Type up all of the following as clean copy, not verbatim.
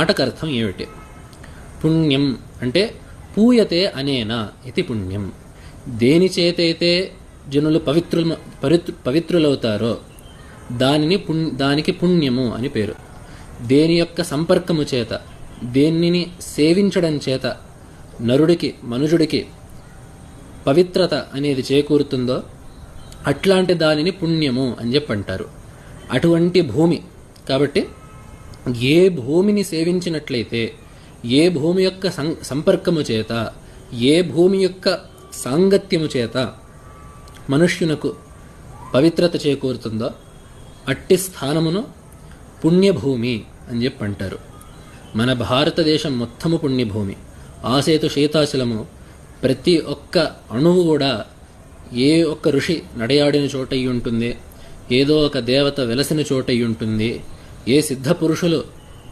మాటకు అర్థం ఏమిటి? పుణ్యం అంటే పూయతే అనేనా ఇది పుణ్యం. దేని చేతైతే జనులు పవిత్రులవుతారో దానికి పుణ్యము అని పేరు. దేని యొక్క సంపర్కము చేత, దేనిని సేవించడం చేత మనుజుడికి పవిత్రత అనేది చేకూరుతుందో అట్లాంటి దానిని పుణ్యము అని చెప్పి అంటారు. అటువంటి భూమి కాబట్టి ఏ భూమిని సేవించినట్లయితే, ఏ భూమి యొక్క సంపర్కము చేత, ఏ భూమి యొక్క సాంగత్యము చేత మనుష్యునకు పవిత్రత చేకూరుతుందో అట్టి స్థానమును పుణ్యభూమి అని చెప్పి అంటారు. మన భారతదేశం మొత్తము పుణ్యభూమి. ఆసేతు శీతాచలము ప్రతి ఒక్క అణువు కూడా ఏ ఒక్క ఋషి నడయాడిన చోట అయి ఉంటుంది, ఏదో ఒక దేవత వెలసిన చోట అయి ఉంటుంది, ఏ సిద్ధ పురుషులు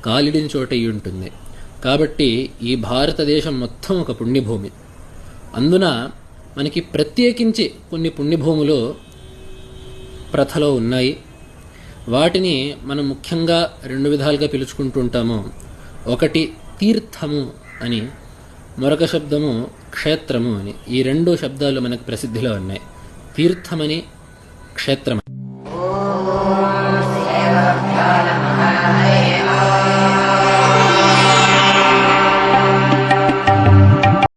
కాలిడిన చోట అయి ఉంటుంది. కాబట్టి ఈ భారతదేశం మొత్తం ఒక పుణ్యభూమి. అందున మనకి ప్రత్యేకించి కొన్ని పుణ్యభూములు ప్రథలో ఉన్నాయి. వాటిని మనం ముఖ్యంగా 2 విధాలుగా పిలుచుకుంటూ ఉంటాము. ఒకటి తీర్థము అని, మరొక శబ్దము క్షేత్రము అని. ఈ 2 శబ్దాలు మనకు ప్రసిద్ధిలో ఉన్నాయి, తీర్థమని, క్షేత్రమని.